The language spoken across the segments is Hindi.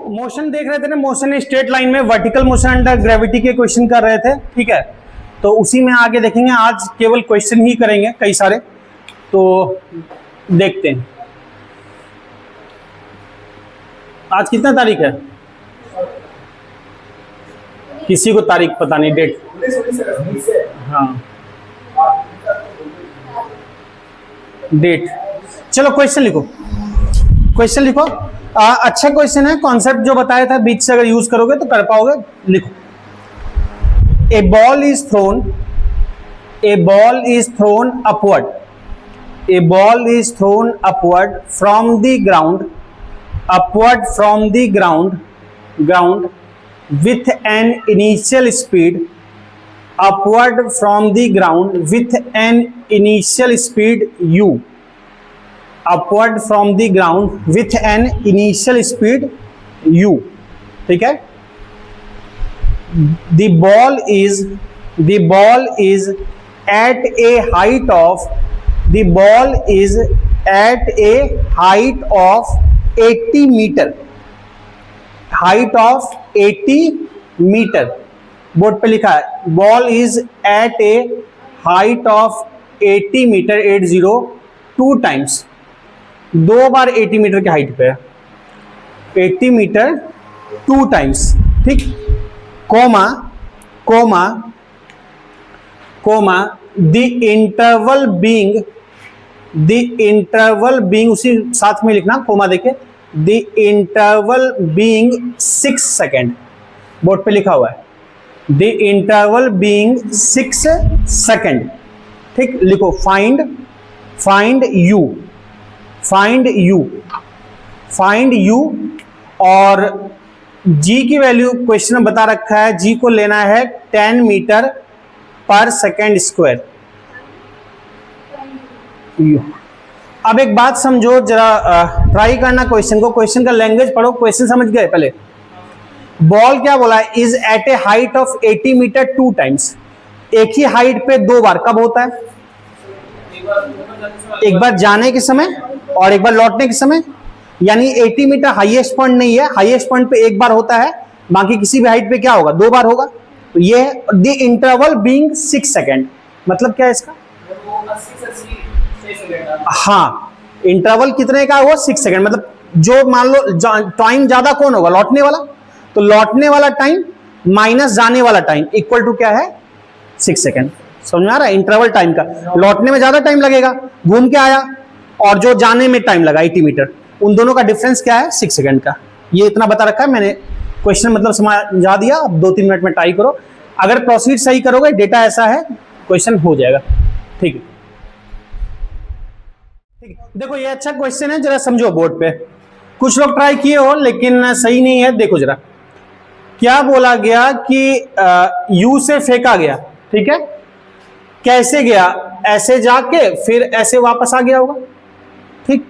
मोशन देख रहे थे ना, मोशन स्ट्रेट लाइन में, वर्टिकल मोशन अंडर ग्रेविटी के क्वेश्चन कर रहे थे, ठीक है। तो उसी में आगे देखेंगे, आज केवल क्वेश्चन ही करेंगे कई सारे, तो देखते हैं। आज कितना तारीख है? किसी को तारीख पता नहीं, डेट। हाँ, डेट। चलो क्वेश्चन लिखो, क्वेश्चन लिखो। अच्छा क्वेश्चन है, कॉन्सेप्ट जो बताया था बीच से अगर यूज करोगे तो कर पाओगे। लिखो, a ball is thrown, a ball is thrown upward, a ball is thrown upward from the ground, upward from the ground with an initial speed, upward from the ground with an initial speed u, upward from the ground with an initial speed u, ठीक है। the ball is at a height of, the ball is at a height of 80 metre, height of 80 metre, board पे लिखा है। Ball is at a height of 80 metre, 80 2 times, 2 बार 80 मीटर के हाइट पे है, 80 मीटर 2 टाइम्स, ठीक। Comma comma comma the interval being, उसी साथ में लिखना, कोमा देखे, the interval being 6 second, board पे लिखा हुआ है, द इंटरवल बीइंग 6 सेकेंड, ठीक। लिखो फाइंड यू, और जी की वैल्यू क्वेश्चन में बता रखा है, जी को लेना है 10 मीटर पर सेकेंड स्क्वायर। अब एक बात समझो जरा, ट्राई करना क्वेश्चन को, क्वेश्चन का लैंग्वेज पढ़ो। क्वेश्चन समझ गए? पहले बॉल क्या बोला है? Is at a height of 80 metre 2 times, एक ही हाइट पे 2 बार। कब होता है? एक बार जाने के समय और एक बार लौटने के समय, यानी 80 मीटर हाईएस्ट पॉइंट नहीं है, हाईएस्ट पॉइंट पे एक बार होता है, बाकी किसी भी हाइट पे क्या होगा? 2 बार होगा। तो ये द इंटरवल बीइंग 6 सेकेंड, मतलब क्या है इसका? हाँ, इंटरवल कितने का हुआ? 6 सेकेंड। मतलब जो मान लो टाइम ज्यादा कौन होगा? लौटने वाला। तो लौटने वाला टाइम माइनस जाने वाला टाइम इक्वल टू क्या है? 6 सेकेंड। समझ में आ रहा है? इंटरवल टाइम का, लौटने में ज्यादा टाइम लगेगा, घूम के आया, और जो जाने में टाइम लगा 80 मीटर, उन दोनों का डिफरेंस क्या है? 6 सेकेंड का। ये इतना बता रखा है मैंने, क्वेश्चन मतलब समझा दिया। अब 2-3 मिनट में ट्राई करो, अगर प्रोसीड सही करोगे, डेटा ऐसा है, क्वेश्चन हो जाएगा, ठीक है। देखो ये अच्छा क्वेश्चन है, जरा समझो बोर्ड पे। कुछ लोग ट्राई किए हो लेकिन सही नहीं है। देखो जरा, क्या बोला गया कि यू से फेंका गया, ठीक है। कैसे गया? ऐसे जाके फिर ऐसे वापस आ गया होगा, ठीक।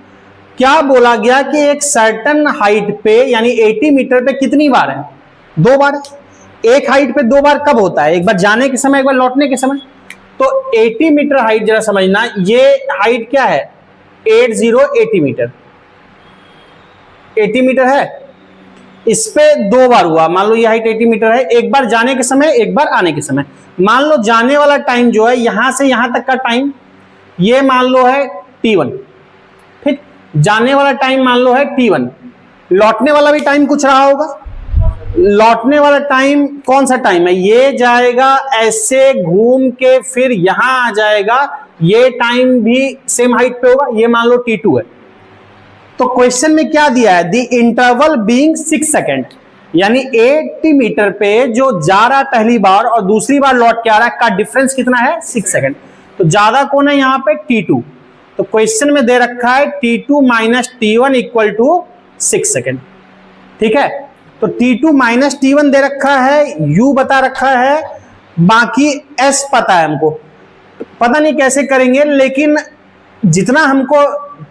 क्या बोला गया कि एक सर्टन हाइट पे, यानी 80 मीटर पे कितनी बार है? 2 बार। एक हाइट पे 2 बार कब होता है? एक बार जाने के समय, एक बार लौटने के समय। तो 80 मीटर हाइट, जरा समझना, ये हाइट क्या है? 80 मीटर, 80 मीटर है, इस पे 2 बार हुआ। मान लो ये हाइट 80 मीटर है, एक बार जाने के समय, एक बार आने के समय। मान लो जाने वाला टाइम जो है, यहां से यहां तक का टाइम, ये मान लो है t1, ठीक। जाने वाला टाइम मान लो है t1, लौटने वाला भी टाइम कुछ रहा होगा। लौटने वाला टाइम कौन सा टाइम है? ये जाएगा ऐसे घूम के फिर यहां आ जाएगा, ये टाइम भी सेम हाइट पे होगा, ये मान लो t2 है। तो क्वेश्चन में क्या दिया है? द इंटरवल बीइंग 6 सेकेंड, यानी 80 मीटर पे जो जा रहा है पहली बार और दूसरी बार लौट के आ रहा है, का डिफरेंस कितना है? 6 सेकेंड। तो ज्यादा कौन है यहाँ पे? t2। तो क्वेश्चन में दे रखा है t2 minus t1 equal to 6 second, ठीक है। तो t2 माइनस t1 दे रखा है, u बता रखा है, बाकी s पता है हमको। पता नहीं कैसे करेंगे, लेकिन जितना हमको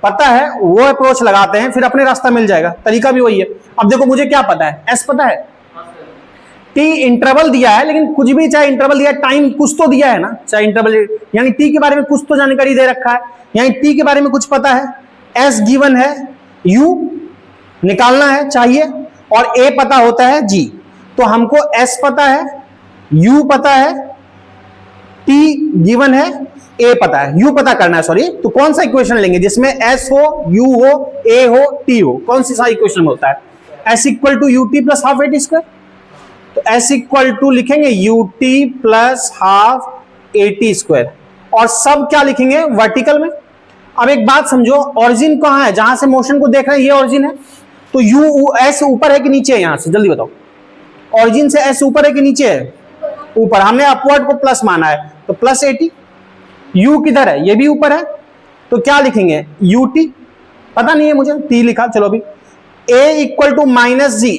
पता है वो अप्रोच लगाते हैं, फिर अपने रास्ता मिल जाएगा। तरीका भी वही है। अब देखो मुझे क्या पता है? s पता है, t इंटरवल दिया है, लेकिन कुछ भी चाहे इंटरवल दिया, टाइम कुछ तो दिया है ना, चाहे इंटरवल, यानी t के बारे में कुछ तो जानकारी दे रखा है, यानी t के बारे में कुछ पता है, s गिवन है, u निकालना है चाहिए, और ए पता होता है जी, तो हमको एस पता है, यू पता है, टी गिवन है, ए पता है, यू पता करना है सॉरी। तो कौन सा इक्वेशन लेंगे जिसमें एस हो, यू हो, ए हो, टी हो? कौन सी सा इक्वेशन में होता है? S equal to U T plus half A T square. तो एस इक्वल टू लिखेंगे U T plus half A T square, और सब क्या लिखेंगे वर्टिकल में। अब एक बात समझो, ऑरिजिन कहां है? जहां से मोशन को देख रहे हैं ये ऑरिजिन है, तो यू एस ऊपर है कि नीचे है? यहां से जल्दी बताओ, ऑरिजिन से एस ऊपर है कि नीचे है? ऊपर। हमने अपवर्ड को प्लस माना है, तो प्लस 80। यू किधर है? ये भी ऊपर है, तो क्या लिखेंगे? U T. पता नहीं है मुझे, टी लिखा, चलो अभी। A equal to minus G,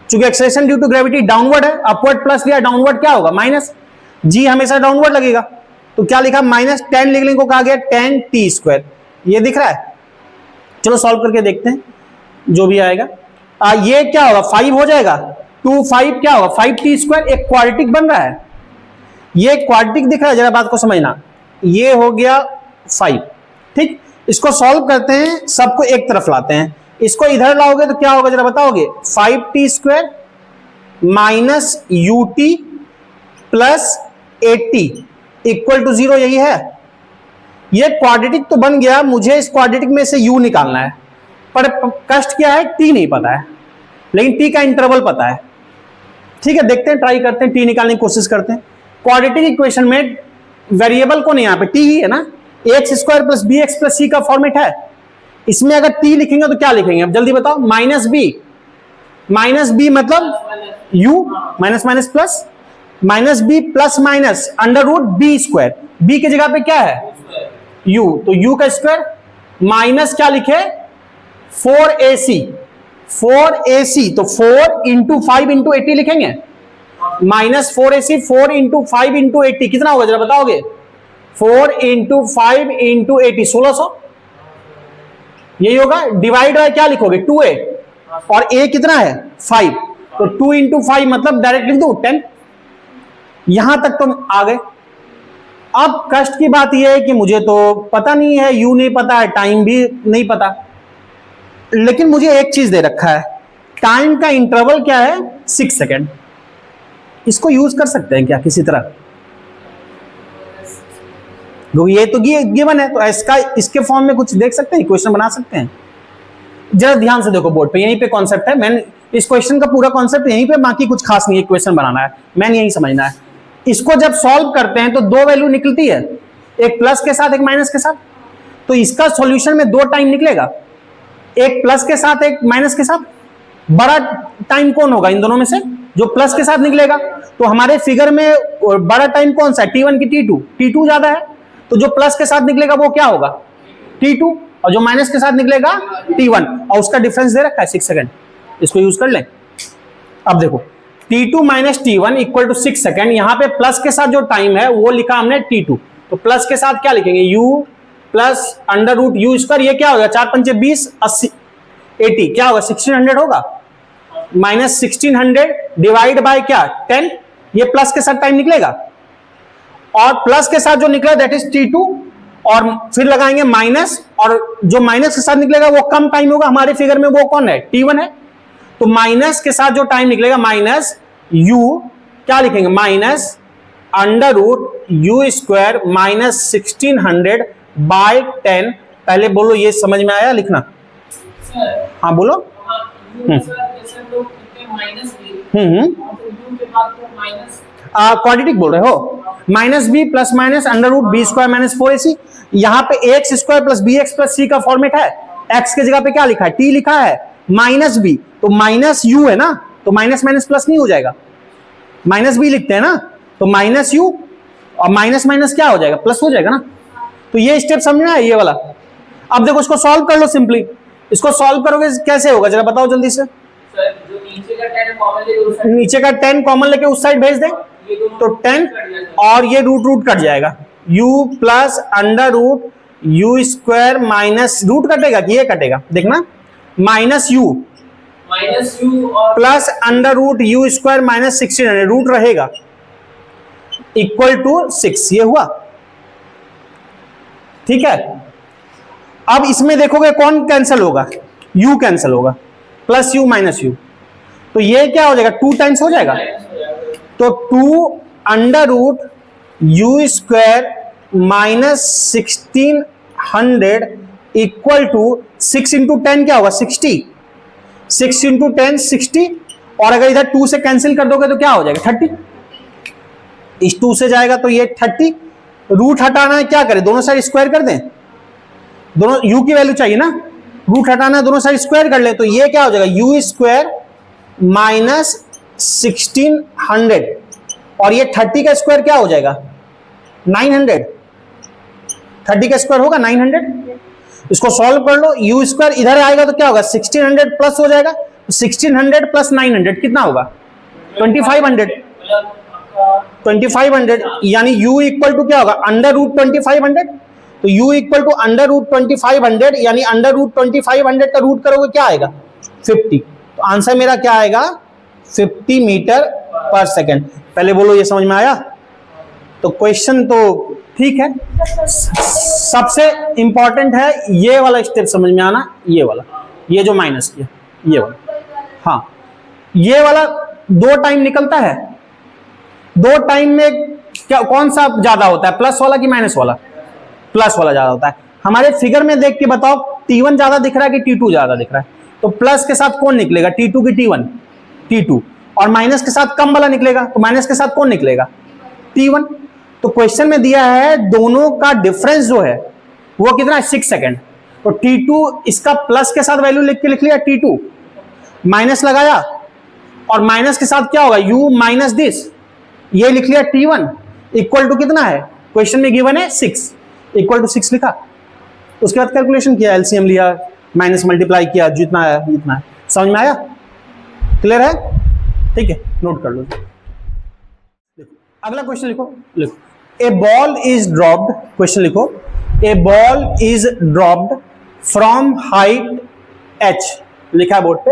चूंकि acceleration due to gravity downward है, अपवर्ड प्लस लिया, डाउनवर्ड क्या होगा? माइनस। जी हमेशा डाउनवर्ड लगेगा, तो क्या लिखा? माइनस 10 लिखने को कहा गया, 10 टी स्क्वायर। ये दिख रहा है? चलो सॉल्व करके देखते हैं जो भी आएगा। ये क्या होगा? 5 हो जाएगा, 2 5 क्या होगा? 5 टी स्क्वायर। एक क्वाड्रेटिक बन रहा है, ये क्वाड्रेटिक दिख रहा है, जरा बात को समझना। ये हो गया 5, ठीक। इसको सॉल्व करते हैं, सबको एक तरफ लाते हैं। इसको इधर लाओगे तो क्या होगा जरा बताओगे? 5 T square minus U T plus 80 equal to 0, यही है। ये क्वाड्रेटिक तो बन गया, मुझे इस क्वाड्रेटिक में से u निकालना है, पर कष्ट क्या है? t नहीं पता है, लेकिन t का इंटरवल पता है। ठीक है, देखते हैं, ट्राई करते हैं, t निकालने की कोशिश करते हैं। क्वाड्रेटिक इक्वेशन में वेरिएबल कौन है? यहाँ पे t ही है ना, ax square plus B X plus C का फॉर्मेट है। इसमें अगर t लिखेंगे तो क्या लिखेंगे? अब जल्दी बताओ। माइनस बी मतलब u, minus minus plus, minus B plus minus under root B square. B की जगह पे क्या है? u, तो u का स्क्वायर माइनस क्या लिखे? 4ac, तो 4 इंटू 5 इंटू 80 लिखेंगे। माइनस 4ac, 4 इंटू 5 इंटू 80 कितना होगा जरा बताओगे? 4 इंटू 5 इंटू 80 1600, यही होगा। डिवाइड बाय क्या लिखोगे? 2a, और a कितना है? 5, तो 2 इंटू 5 मतलब डायरेक्ट लिख दो 10। यहां तक तुम आ गए। अब कष्ट की बात यह है कि मुझे तो पता नहीं है, यू नहीं पता है, टाइम भी नहीं पता, लेकिन मुझे एक चीज दे रखा है, टाइम का इंटरवल क्या है? 6 सेकेंड। इसको यूज कर सकते हैं क्या किसी तरह? ये तो गिवन है, तो इसका इसके फॉर्म में कुछ देख सकते हैं, इक्वेशन बना सकते हैं। जरा ध्यान से देखो बोर्ड पे, यहीं पे कॉन्सेप्ट है। मैंने इस क्वेश्चन का पूरा कॉन्सेप्ट यहीं पे, बाकी कुछ खास नहीं है, इक्वेशन बनाना है, मैंने यही समझना है। इसको जब सॉल्व करते हैं तो दो वैल्यू निकलती है, एक प्लस के साथ एक माइनस के साथ। तो इसका सॉल्यूशन में दो टाइम निकलेगा, एक प्लस के साथ एक माइनस के साथ। बड़ा टाइम कौन होगा इन दोनों में से? जो प्लस के साथ निकलेगा। तो हमारे फिगर में बड़ा टाइम कौन सा है? T1 की T2? T2 ज्यादा है, तो जो प्लस के साथ निकलेगा वो क्या होगा? T2, और जो माइनस के साथ निकलेगा T1, और उसका डिफरेंस दे रखा है 6 सेकेंड। इसको यूज कर लें। अब देखो T2 minus T1 equal to 6 second. यहां पे प्लस के साथ जो टाइम है वो लिखा हमने T2, तो प्लस के साथ क्या लिखेंगे? U plus under root U square. ये क्या होगा? 4 पंचे 20, 80 80 क्या होगा? 1600 होगा। माइनस 1600 डिवाइड बाय क्या? 10। ये प्लस के साथ टाइम निकलेगा, और प्लस के साथ जो निकला दैट इज T2, और फिर लगाएंगे माइनस, और जो माइनस के साथ निकलेगा वो कम टाइम होगा। हमारे फिगर में वो कौन है? T1 है। तो माइनस के साथ जो टाइम निकलेगा माइनस u, क्या लिखेंगे? Minus under root U square minus 1600 by 10। पहले बोलो ये समझ में आया लिखना? हाँ बोलो। क्वाड्रेटिक बोल रहे हो? Minus B plus minus under root B square minus 4ac। यहाँ पे X square plus B X plus C का फॉर्मेट है। एक्स की जगह पे क्या लिखा है? टी लिखा है, माइनस बी, तो माइनस यू है ना, तो माइनस माइनस प्लस नहीं हो जाएगा? माइनस बी लिखते हैं ना, तो माइनस यू, और माइनस माइनस क्या हो जाएगा? प्लस हो जाएगा ना। तो ये स्टेप समझना है, ये वाला। अब देखो इसको सॉल्व कर लो सिंपली। इसको सॉल्व करोगे कैसे होगा जरा बताओ जल्दी से? जो नीचे का 10 कॉमन लेके उस साइड भेज दें, तो 10, और ये रूट रूट कट जाएगा। u plus under root U square minus root कटेगा कि ये कटेगा? देखना, minus U plus under root U square minus 1600 root रहेगा इक्वल टू 6। ये हुआ, ठीक है। अब इसमें देखोगे कौन कैंसिल होगा? u कैंसिल होगा, प्लस u माइनस u। तो ये क्या हो जाएगा, 2 टाइम्स हो जाएगा। तो 2 under root U square minus 1600 equal to 6 into 10 क्या होगा, 60। 6 इंटू 10 60, और अगर इधर 2 से कैंसिल कर दोगे तो क्या हो जाएगा, 30। इस 2 से जाएगा तो ये 30। रूट हटाना है, क्या करें, दोनों साइड स्क्वायर कर दें, दोनों u की वैल्यू चाहिए ना, रूट हटाना है, दोनों साइड स्क्वायर कर ले, तो ये क्या हो जाएगा, यू स्क्वायर माइनस 1600, और ये 30 का स्क्वायर क्या हो जाएगा, 900। 30 का स्क्वायर होगा 900। इसको सॉल्व कर लो, यू स्क्वायर इधर आएगा तो क्या होगा, 1600 प्लस हो जाएगा, 1600 प्लस 900 कितना होगा, 2500। 2500 यानी u इक्वल टू क्या होगा, अंडर रूट 2500। तो u equal to under root 2500, यानी अंडर रूट 2500 का रूट करोगे क्या आएगा, 50। तो आंसर मेरा क्या आएगा, 50 मीटर पर सेकेंड। पहले बोलो ये समझ में आया। तो क्वेश्चन तो ठीक है, सबसे इंपॉर्टेंट है ये वाला स्टेप समझ में आना, ये वाला, ये जो माइनस किया ये वाला, हाँ ये वाला 2 टाइम निकलता है। 2 टाइम में क्या, कौन सा ज्यादा होता है, प्लस वाला कि माइनस वाला, प्लस वाला ज्यादा होता है। हमारे फिगर में देख के बताओ T1 ज्यादा दिख रहा है कि T2 ज्यादा दिख रहा है, तो प्लस के साथ कौन निकलेगा, T2 की T1, T2, और माइनस के साथ कम वाला निकलेगा, तो माइनस के साथ कौन निकलेगा, T1। तो क्वेश्चन में दिया है दोनों का डिफरेंस जो है वो कितना है, 6 सेकेंड। तो T2 इसका प्लस के साथ वैल्यू लिख लिया T2, माइनस लगाया, और माइनस के साथ क्या होगा, u माइनस दिस, ये लिख लिया T1 इक्वल टू कितना है, क्वेश्चन में गिवन है 6, इक्वल टू 6 लिखा। उसके बाद कैलकुलेशन किया, एलसीएम लिया, माइनस मल्टीप्लाई किया, जितना है इतना है। समझ में आया, क्लियर है, ठीक है, नोट कर लो। अगला क्वेश्चन लिखो, a ball is dropped, question लिखो, a ball is dropped from height h, लिखा है बोर्ड पे,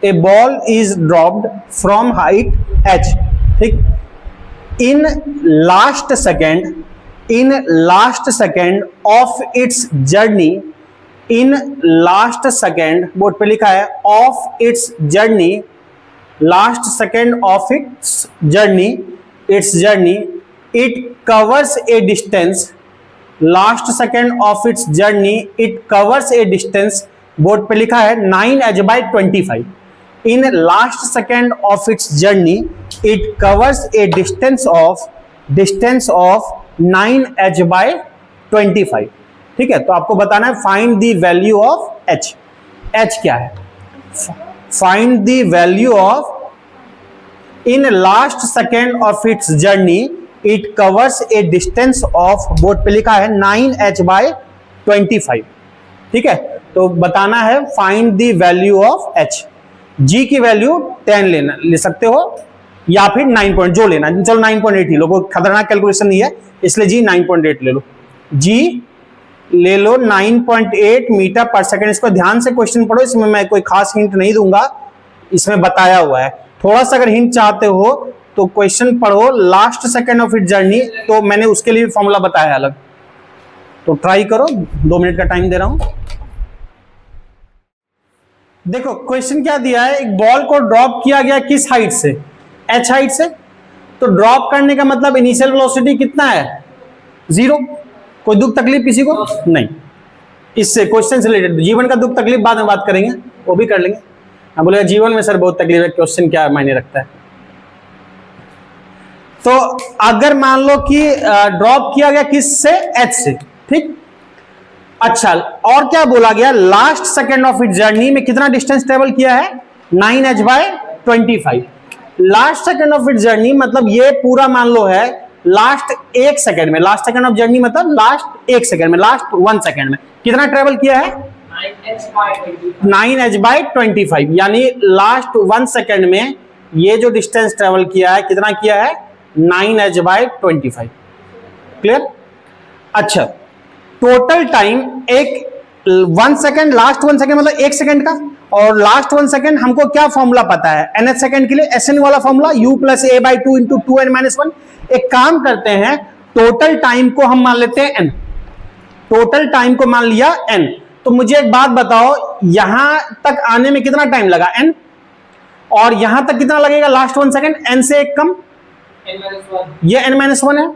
a ball is dropped from height h, ठीक, in last second of its journey, in last second, board पे लिखा है, of its journey, last second of its journey, it covers a distance, last second of its journey it covers a distance, board पे लिखा है 9h/25, in last second of its journey it covers a distance of 9h/25, ठीक है। तो आपको बताना है find the value of h, h क्या है, find the value of, in last second of its journey it covers A distance of, board पे लिखा है 9h/25, ठीक है। तो बताना है find the value of h। g की वैल्यू 10 ले सकते हो, या फिर 9 पॉइंट जो लेना, चलो 9.8 ही लो, कोई खतरनाक कैलकुलेशन नहीं है, इसलिए g 9.8 ले लो, g ले लो 9.8 मीटर पर सेकेंड। इसको ध्यान से क्वेश्चन पढ़ो, इसमें मैं कोई खास हिंट नहीं दूंगा, इसमें बताया हुआ है। थोड़ा सा अगर हिंट चाहते हो तो क्वेश्चन पढ़ो, last second of it journey, तो मैंने उसके लिए फॉर्मूला बताया है अलग, तो ट्राई करो, 2 मिनट का टाइम दे रहा हूं। देखो क्वेश्चन क्या दिया है, एक बॉल को ड्रॉप किया गया किस हाइट से, h हाइट से। तो ड्रॉप करने का मतलब इनिशियल वेलोसिटी कितना है, 0। कोई दुख तकलीफ किसी को नहीं, इससे क्वेश्चन से रिलेटेड। जीवन का दुख तकलीफ बाद में बात करेंगे, वो भी कर लेंगे। अब बोलेगा जीवन में सर बहुत तकलीफ है, क्वेश्चन क्या मायने रखता है। तो अगर मान लो कि ड्रॉप किया गया किस से, h से, ठीक। अच्छा, और क्या बोला गया, last second of it journey में कितना डिस्टेंस ट्रेवल किया है, 9h/25। Last second of it journey मतलब ये पूरा मान लो है लास्ट 1 सेकेंड में, लास्ट सेकेंड ऑफ जर्नी मतलब लास्ट 1 सेकेंड में, लास्ट 1 सेकेंड में कितना ट्रेवल किया है, 9h/25, यानी लास्ट 1 सेकेंड में ये जो डिस्टेंस ट्रेवल किया है कितना किया है, 9h/25, क्लियर। अच्छा, टोटल टाइम एक 1 सेकेंड, लास्ट 1 सेकेंड मतलब 1 सेकेंड का, और लास्ट 1 सेकेंड हमको क्या फॉर्मूला पता है, nth सेकेंड के लिए SN वाला फॉर्मूला, u + a/2 × 2n-1। एक काम करते हैं, टोटल टाइम को हम मान लेते हैं n, टोटल टाइम को मान लिया n। तो मुझे एक बात बताओ, यहां तक आने में कितना टाइम लगा, n। और यहां तक कितना लगेगा लास्ट 1 सेकेंड, n से एक कम, ये n-1 है,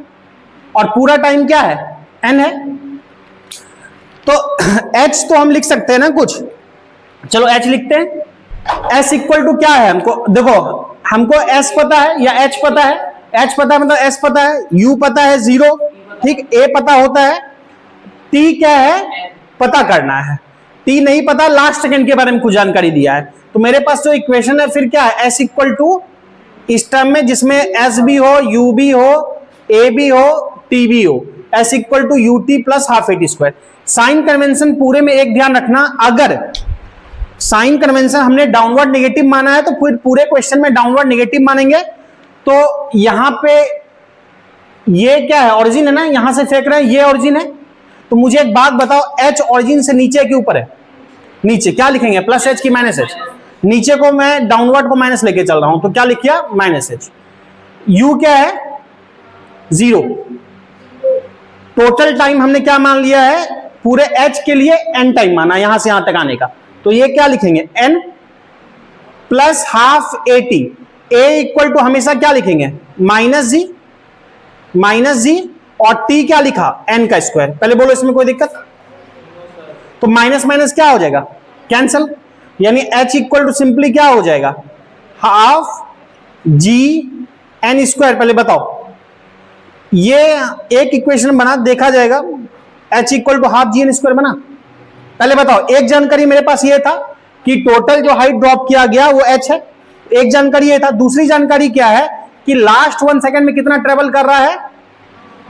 और पूरा टाइम क्या है, n है। तो h तो हम लिख सकते हैं ना कुछ, चलो h लिखते हैं। s इक्वल टू क्या है, हमको देखो, हमको s पता है या h पता है, h पता है मतलब s पता है, u पता है 0, ठीक, a पता होता है, t क्या है पता करना है, t नहीं पता, लास्ट सेकंड के बारे में कुछ जानकारी दिया है। तो मेरे पास जो इक्वेशन है फिर क्या है, s इक्वल टू इस टर्म में जिसमें s भी हो, u भी हो, a भी हो, t भी हो, s equal to U T plus half A T square. Sign convention पूरे में एक ध्यान रखना, अगर साइन कन्वेंशन हमने डाउनवर्ड नेगेटिव माना है तो फिर पूरे क्वेश्चन में डाउनवर्ड नेगेटिव मानेंगे। तो यहां पे ये क्या है, ऑरिजिन है ना, यहां से फेंक रहे हैं, ये ऑरिजिन है। तो मुझे एक बात बताओ, h ऑरिजिन से नीचे के ऊपर है, नीचे क्या लिखेंगे, प्लस h की माइनस h, नीचे को मैं डाउनवर्ड को माइनस लेके चल रहा हूं, तो क्या लिख किया माइनस h। u क्या है 0, टोटल टाइम हमने क्या मान लिया है, पूरे h के लिए n टाइम माना यहां से यहां तक आने का, तो ये क्या लिखेंगे n plus half A T, a equal to हमेशा क्या लिखेंगे माइनस जी, और t क्या लिखा n का स्क्वायर। पहले बोलो इसमें कोई दिक्कत, तो माइनस माइनस क्या हो जाएगा कैंसल, यानी h इक्वल टू सिंपली क्या हो जाएगा हाफ जी एन स्क्वायर। पहले बताओ, ये एक इक्वेशन बना, देखा जाएगा h equal to half G N square बना। पहले बताओ, एक जानकारी मेरे पास ये था कि टोटल जो हाइट ड्रॉप किया गया वो h है, एक जानकारी ये था। दूसरी जानकारी क्या है कि लास्ट 1 सेकेंड में कितना ट्रेवल कर रहा है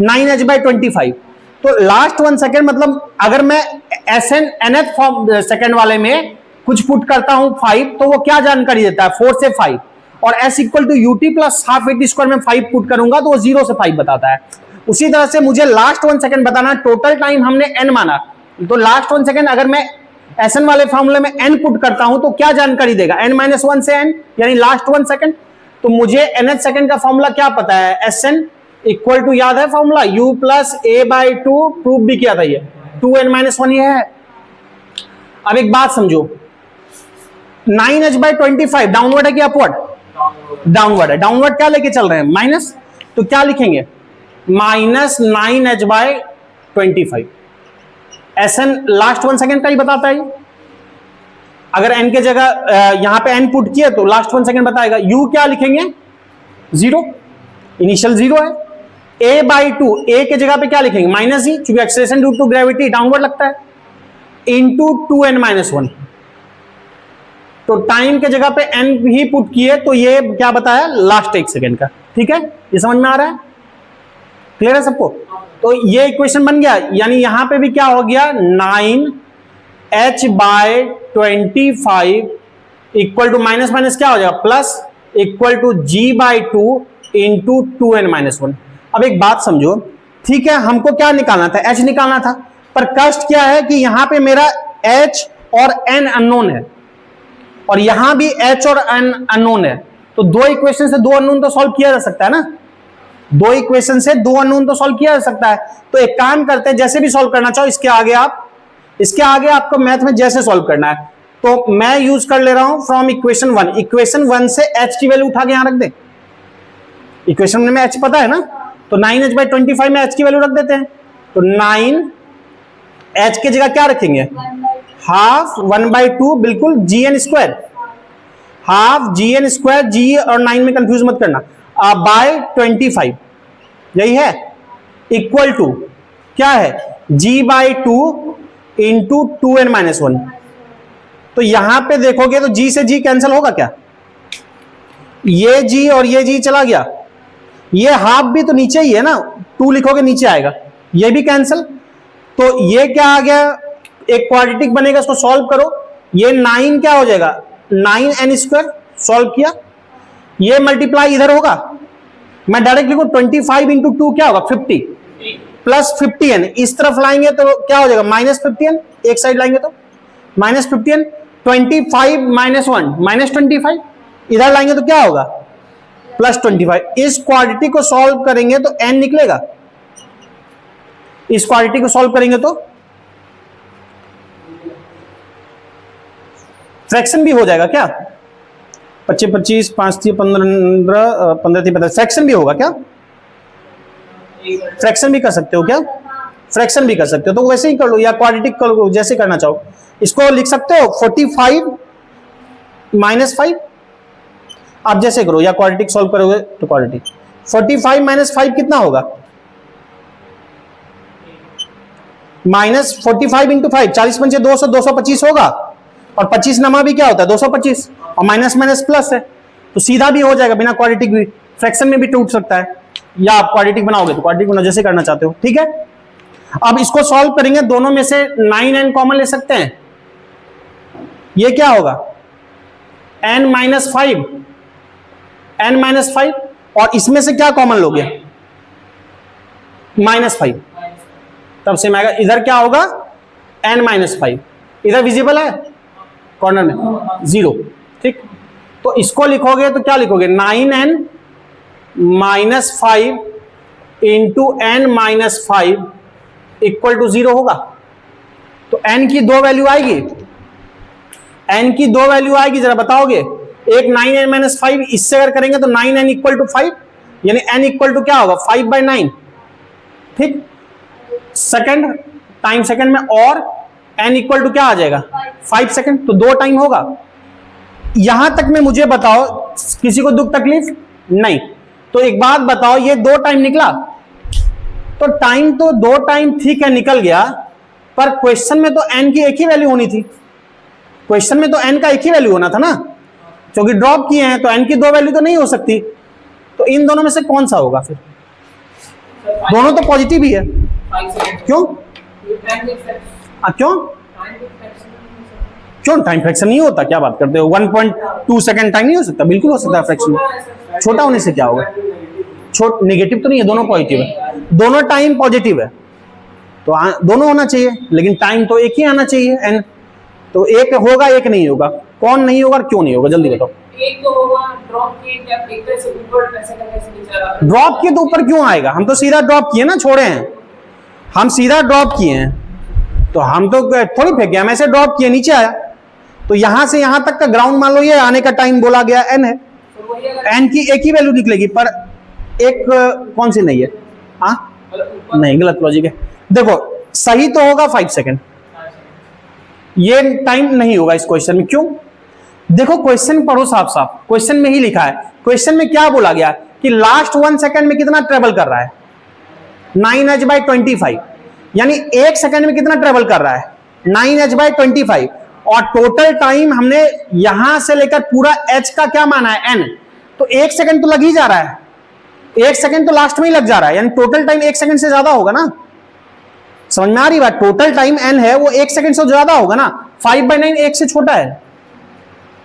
9h/25। तो लास्ट 1 सेकेंड मतलब अगर मैं SN nth फॉर्म सेकेंड वाले में कुछ पुट करता हूं 5, तो वो क्या जानकारी देता है 4 से 5, और s equal to U T plus half A T square में 5 पुट करूंगा तो वो 0 से 5 बताता है। उसी तरह से मुझे लास्ट 1 सेकेंड बताना, टोटल टाइम हमने n माना, तो लास्ट 1 सेकेंड अगर मैं SN वाले फॉर्मूले में n पुट करता हूं तो क्या जानकारी देगा n-1 से n, यानी लास्ट 1 सेकेंड। तो मुझे nth सेकेंड का फॉर्मूला क्या पता है, SN इक्वल टू, याद है formula, u plus a by 2, proof भी किया था ये 2n-1 ये है। अब एक बात समझो, 9h/25 डाउनवर्ड है कि अपवर्ड, डाउनवर्ड है, डाउनवर्ड क्या लेके चल रहे हैं माइनस, तो क्या लिखेंगे minus 9h/25। SN last 1 second का ही बताता है, अगर n के जगह यहां पे n पुट किया तो लास्ट 1 सेकेंड बताएगा। u क्या लिखेंगे 0, इनिशियल 0 है, a बाई 2, a के जगह पे क्या लिखेंगे माइनस ही, क्योंकि acceleration due to gravity downward लगता है, इंटू 2n-1। तो टाइम के जगह पे n ही पुट किए तो ये क्या बताया लास्ट 1 सेकेंड का। ठीक है, ये समझ में आ रहा है, क्लियर है सबको। तो ये इक्वेशन बन गया, यानी यहां पे भी क्या हो गया 9h/25 equal to minus minus क्या हो जाएगा plus, equal to g/2 into 2n-1। अब एक बात समझो, ठीक है, हमको क्या निकालना था h निकालना था, पर कष्ट क्या है कि यहां पे मेरा h और n अननोन है, और यहां भी h और n अननोन है। तो दो इक्वेशन से दो अननोन तो सॉल्व किया जा सकता है ना, दो इक्वेशन से दो अननोन तो सॉल्व किया जा सकता है। तो एक काम करते हैं, जैसे भी सॉल्व करना चाहो इसके आगे आपको मैथ में जैसे सॉल्व करना है, तो मैं यूज कर ले रहा हूं फ्रॉम इक्वेशन 1। इक्वेशन 1 से h की वैल्यू उठा के यहां रख दे, इक्वेशन में h पता है ना, तो 9h/25 में h की वैल्यू रख देते हैं। तो 9h की जगह क्या रखेंगे हाफ 1/2, बिल्कुल gn square, half gn square, g और 9 में कंफ्यूज मत करना, बाय 25, यही है, इक्वल टू क्या है g/2 इंटू 2n-1। तो यहां पे देखोगे तो g से g कैंसिल होगा क्या, ये g और ये g चला गया, ये हाफ भी तो नीचे ही है ना, 2 लिखोगे नीचे आएगा, ये भी कैंसिल। तो ये क्या आ गया, एक क्वाड्रेटिक बनेगा, इसको सॉल्व करो, ये 9 क्या हो जाएगा 9n², सॉल्व किया, ये मल्टीप्लाई इधर होगा, मैं डायरेक्ट लिखूं 25 इंटू 2 क्या होगा 50 प्लस 50n, इस तरफ लाएंगे तो क्या हो जाएगा -50n, एक साइड लाएंगे तो -50n, 25 -1 -25, इधर लाएंगे तो क्या होगा +25। इस क्वाड्रेटिक को सॉल्व करेंगे तो n निकलेगा, इस क्वाड्रेटिक को सॉल्व करेंगे तो फ्रैक्शन भी हो जाएगा क्या, 25 25 5 3 15 15 3 15 फ्रैक्शन भी होगा क्या? फ्रैक्शन भी कर सकते हो क्या? फ्रैक्शन भी कर सकते हो, तो वैसे ही कर लो या क्वाड्रेटिक कर लो, जैसे करना चाहो। इसको लिख सकते हो 45 माइनस 5, आप जैसे करो, या क्वाड्रेटिक सॉल्व करोगे तो क्वाड्रेटिक। 45 माइनस 5 कितना होगा? माइनस 45 इंटू 5, 40 पंचे 200, 225 होगा। और 25 नमा भी क्या होता है? 225, और माइनस माइनस प्लस है, तो सीधा भी हो जाएगा बिना क्वाड्रेटिक भी। फ्रैक्शन में भी टूट सकता है, या आप क्वाड्रेटिक बनाओगे तो क्वाड्रेटिक बनाओ, जैसे करना चाहते हो, ठीक है। अब इसको सॉल्व करेंगे, दोनों में से 9n कॉमन ले सकते हैं। ये क्या होगा? n माइनस 5, n माइनस 5, और इसमें से क्या कॉमन लोगे? माइनस 5, तब सेम आएगा। इधर क्या होगा? n माइनस 5, इधर विजिबल है कॉर्नर में 0, ठीक। तो इसको लिखोगे तो क्या लिखोगे? 9n minus 5 into n minus 5 equal to 0 होगा। तो n की दो वैल्यू आएगी, n की दो वैल्यू आएगी, जरा बताओगे। एक 9n माइनस 5, इससे अगर करेंगे तो 9n इक्वल टू 5, यानी n इक्वल टू क्या होगा? 5/9, ठीक। सेकंड, टाइम सेकंड में, और n इक्वल टू क्या आ जाएगा? 5 सेकंड, तो 2 टाइम होगा। यहां तक में मुझे बताओ, किसी को दुख तकलीफ नहीं? तो एक बात बताओ, ये 2 टाइम निकला, तो टाइम तो 2 टाइम ठीक है निकल गया, पर क्वेश्चन में तो n की एक ही वैल्यू होनी थी। क्वेश्चन में तो n का एक ही वैल्यू होना था ना, क्योंकि ड्रॉप किए हैं तो n की 2 वैल्यू तो नहीं हो सकती। तो इन दोनों में से कौन सा होगा फिर? दोनों तो पॉजिटिव ही है। क्यों? क्यों क्यों टाइम फ्रैक्शन नहीं होता? क्या बात करते हो? 1.2 सेकंड टाइम नहीं हो सकता? बिल्कुल हो सकता है फ्रैक्शन। छोटा होने से क्या होगा? नेगेटिव तो नहीं है, दोनों पॉजिटिव है, दोनों टाइम पॉजिटिव है, तो दोनों होना चाहिए, लेकिन टाइम तो एक ही आना चाहिए n। तो एक होगा, एक नहीं होगा। कौन नहीं होगा, क्यों नहीं होगा, जल्दी बताओ। एक तो होगा ड्रॉप किए, क्या एक से ऊपर ऐसे करने से नीचे ड्रॉप किए तो ऊपर क्यों आएगा? हम तो सीधा ड्रॉप किए ना, छोड़े हैं हम, सीधा ड्रॉप किए हैं, तो हम तो थोड़ी फेंके, हम ऐसे ड्रॉप किए, नीचे आया। तो यहां से यहां तक का ग्राउंड मान लो ये आने का टाइम बोला गया n है, n की एक ही वैल्यू निकलेगी, पर एक कौन सी नहीं है? हाँ नहीं, गलत लॉजिक है। देखो सही तो होगा 5 सेकंड, ये टाइम नहीं होगा इस क्वेश्चन में। क्यों? देखो क्वेश्चन पढ़ो साफ साफ, क्वेश्चन में ही लिखा है। क्वेश्चन में क्या बोला गया कि लास्ट 1 सेकंड में कितना ट्रेवल कर रहा है? 9h/25, यानी 1 सेकंड में कितना ट्रेवल कर रहा है? 9h/25, और टोटल टाइम हमने यहां से लेकर पूरा h का क्या माना है? n। तो 1 सेकंड तो लग ही जा रहा है, 1 सेकंड तो लास्ट में ही लग जा रहा है, यानी टोटल टाइम 1 सेकंड से ज्यादा होगा ना। समझ में आ रही बात? टोटल टाइम n है वो 1 सेकंड से ज्यादा होगा ना, 5/9 1 से छोटा है।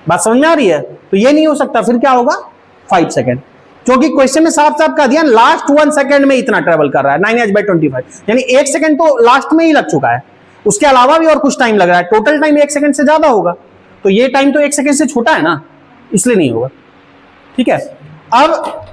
बात समझ में आ रही है? तो ये नहीं हो सकता, फिर क्या होगा? 5 सेकंड, क्योंकि क्वेश्चन में साफ साफ कह दिया लास्ट 1 सेकंड में इतना ट्रेवल कर रहा है 9h/25, यानी 1 सेकंड तो लास्ट में ही लग चुका है, उसके अलावा भी और कुछ टाइम लग रहा है, टोटल टाइम 1 सेकंड से ज्यादा होगा। तो ये टाइम तो 1 सेकंड से छोटा है ना, इसलिए नहीं होगा। ठीक है, अब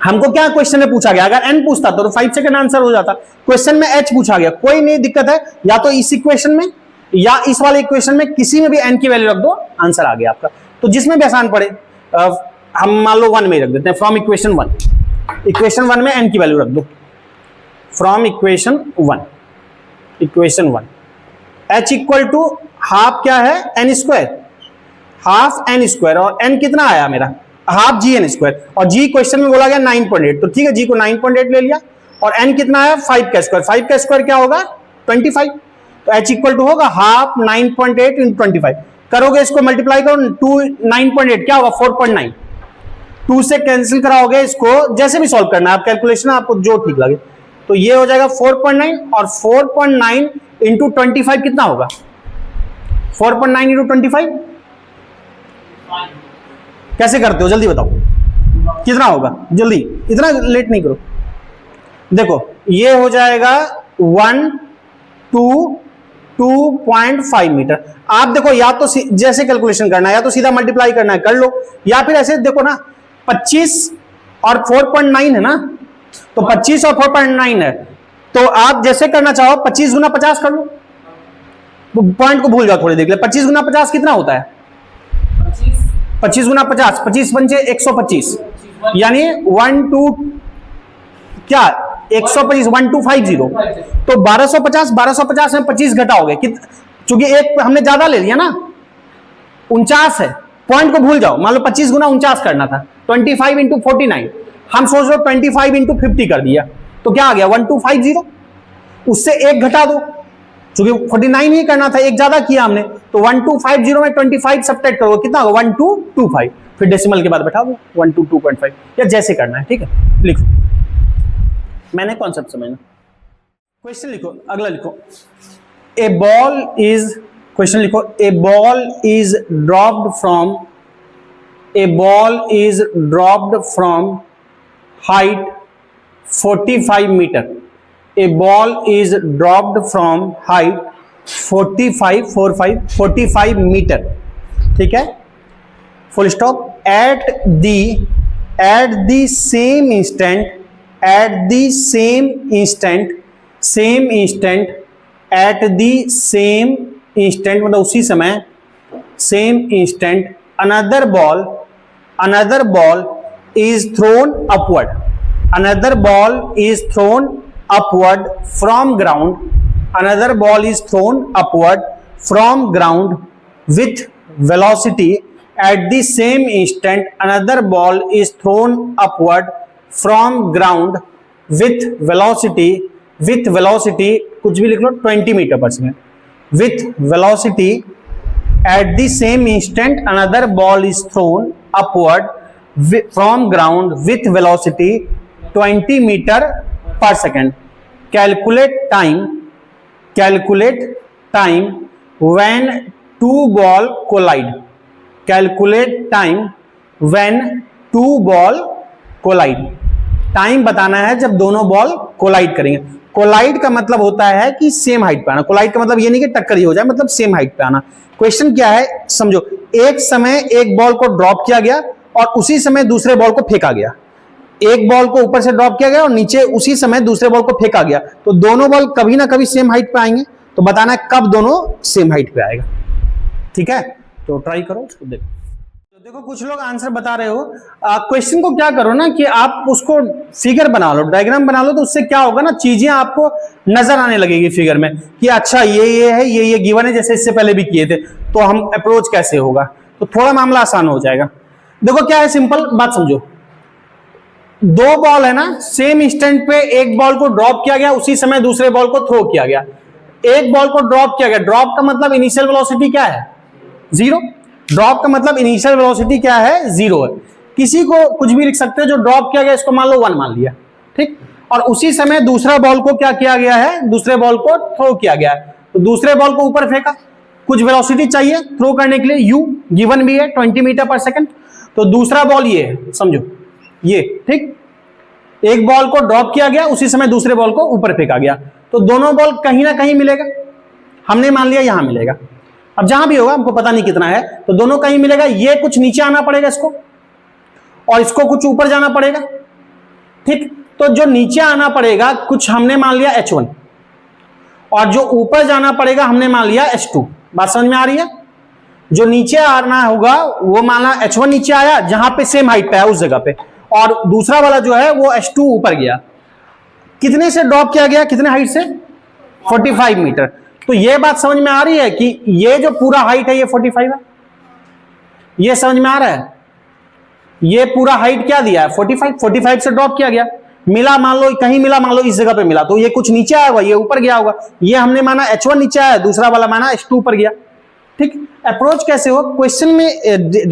हमको क्या क्वेश्चन में पूछा गया? अगर n पूछता तो 5 सेकंड आंसर हो जाता। क्वेश्चन में h पूछा गया, कोई नहीं दिक्कत है, या तो इस इक्वेशन में या इस वाले इक्वेशन में किसी में भी n की वैल्यू रख दो, आंसर आ गया आपका। तो जिसमें भी आसान पड़े, हम मान लो 1 में रख देते हैं, फ्रॉम इक्वेशन 1। इक्वेशन 1 में n की वैल्यू रख दो, from equation 1, equation 1 h equal to half क्या है? n square, half n square, और n कितना आया मेरा? हाफ gn स्क्वायर, और g क्वेश्चन में बोला गया 9.8, तो ठीक है g को 9.8 ले लिया, और n कितना है? 5 का स्क्वायर, 5 का स्क्वायर क्या होगा? 25। तो h इक्वल टू होगा हाफ 9.8 इंटू 25, करोगे इसको मल्टीप्लाई करो 2 9.8 क्या होगा? 4.9। 2 से कैंसिल कराओगे इसको, जैसे भी सॉल्व करना है आप, कैलकुलेशन आपको जो ठीक लगे। तो ये हो जाएगा 4.9, और 4.9 इंटू 25 कितना होगा? 4.9 इंटू 25 कैसे करते हो, जल्दी बताओ कितना होगा? जल्दी, इतना लेट नहीं करो। देखो ये हो जाएगा 2.5 मीटर। आप देखो, या तो जैसे कैलकुलेशन करना है, या तो सीधा मल्टीप्लाई करना है कर लो, या फिर ऐसे देखो ना, 25 और 4.9 है ना, तो 25 और 4.9 है, तो आप जैसे करना चाहो 25 गुना 50 कर लो। पॉइंट को भूल जाओ थोड़ी देर के लिए, 25 गुना 50 कितना होता है? 25 गुना 50, 25 पंचे 125, यानी 1 2 क्या 125, 1250, तो 1250 में 25 घटाओगे चूंकि एक हमने ज्यादा ले लिया ना, 49 है, पॉइंट को भूल जाओ, मान लो 25 गुना 49 करना था, 25 इंटू 49, हम सोच रहे 25 इंटू 50 कर दिया, तो क्या आ गया 1250, उससे एक घटा दो, चूंकि 49 ही करना था, एक ज्यादा किया हमने, तो 1250 में 25 सब्ट्रैक्ट करोगे, कितना होगा 1225, फिर डेसिमल के बाद बैठा दो 122.5, या जैसे करना है, ठीक है, लिखो, मैंने कॉन्सेप्ट समझना। क्वेश्चन लिखो, अगला लिखो, ए बॉल इज, क्वेश्चन लिखो, a ball is dropped from height 45 metre, a ball is dropped from height 45 metre, ठीक है, full stop, at the same instant मतलब उसी समय, same instant another ball is thrown upward, from ground, with velocity. At the same instant another ball is thrown upward from ground with velocity कुछ भी लिख लो 20 मीटर पर second, with velocity. At the same instant another ball is thrown upward from ground with velocity 20 meter per second. Calculate time when two ball collide. Time बताना है जब दोनों बॉल कोलाइड करेंगे। कोलाइड का मतलब होता है कि सेम हाइट पे आना। कोलाइड का मतलब ये नहीं कि टक्कर ही हो जाए, मतलब सेम हाइट पे आना। क्वेश्चन क्या है समझो, एक समय एक बॉल को ड्रॉप किया गया और उसी समय दूसरे बॉल को फेंका गया। एक बॉल को ऊपर से ड्रॉप किया गया और नीचे उसी समय दूसरे बॉल को फेंका गया, तो दोनों बॉल कभी ना कभी सेम हाइट पे आएंगे। तो बताना है कब दोनों सेम हाइट पे आएगा। ठीक है, तो ट्राई करो, उसको देखो। तो देखो कुछ लोग आंसर बता रहे हो। क्वेश्चन को क्या करो ना कि आप उसको फिगर बना लो, डायग्राम बना लो, तो उससे क्या होगा ना, चीजें आपको नजर आने लगेगी फिगर में कि अच्छा ये है, ये गिवन है, जैसे इससे पहले भी किए थे, तो हम अप्रोच कैसे होगा, तो थोड़ा मामला आसान हो जाएगा। देखो क्या है, सिंपल बात समझो। दो बॉल है ना, सेम इंस्टेंट पे एक बॉल को ड्रॉप किया गया, उसी समय दूसरे बॉल को थ्रो किया गया। एक बॉल को ड्रॉप किया गया, ड्रॉप का मतलब इनिशियल वेलोसिटी क्या है, 0। ड्रॉप का मतलब इनिशियल वेलोसिटी क्या है, 0 है। किसी को कुछ भी लिख सकते हैं, जो ड्रॉप किया गया इसको मान लो 1 मान लिया, ठीक। और उसी समय दूसरा बॉल को क्या किया गया है, दूसरे बॉल को थ्रो किया गया है, तो दूसरे बॉल को ऊपर फेंका। कुछ वेलोसिटी चाहिए थ्रो करने के लिए, u गिवन भी है 20 मीटर पर सेकंड। तो दूसरा बॉल ये है, समझो ये, ठीक। एक बॉल को ड्रॉप किया गया, उसी समय दूसरे बॉल को ऊपर फेंका गया, तो दोनों बॉल कहीं ना कहीं मिलेगा। हमने मान लिया यहां मिलेगा, अब जहां भी होगा हमको पता नहीं कितना है, तो दोनों कहीं मिलेगा। ये कुछ नीचे आना पड़ेगा इसको, और इसको कुछ ऊपर जाना पड़ेगा, ठीक। तो जो नीचे आना पड़ेगा कुछ हमने मान लिया h1, और जो ऊपर जाना पड़ेगा हमने मान लिया h2। बात समझ में आ रही है? जो नीचे आना होगा वो माना h1 नीचे आया, जहां पे सेम हाइट पे है उस जगह पे, और दूसरा वाला जो है वो h2 ऊपर गया। कितने से ड्रॉप किया गया, कितने हाइट से, 45 मीटर। तो ये बात समझ में आ रही है कि ये जो पूरा हाइट है ये 45 है। ये समझ में आ रहा है? ये पूरा हाइट क्या दिया है, 45 से ड्रॉप किया गया, मिला मान लो कहीं मिला, मान लो इस जगह पे मिला, तो ये कुछ नीचे आया होगा, ये ऊपर गया होगा। ये हमने माना h1 नीचे आया, दूसरा वाला माना h2 ऊपर गया, ठीक। अप्रोच कैसे हो, क्वेश्चन में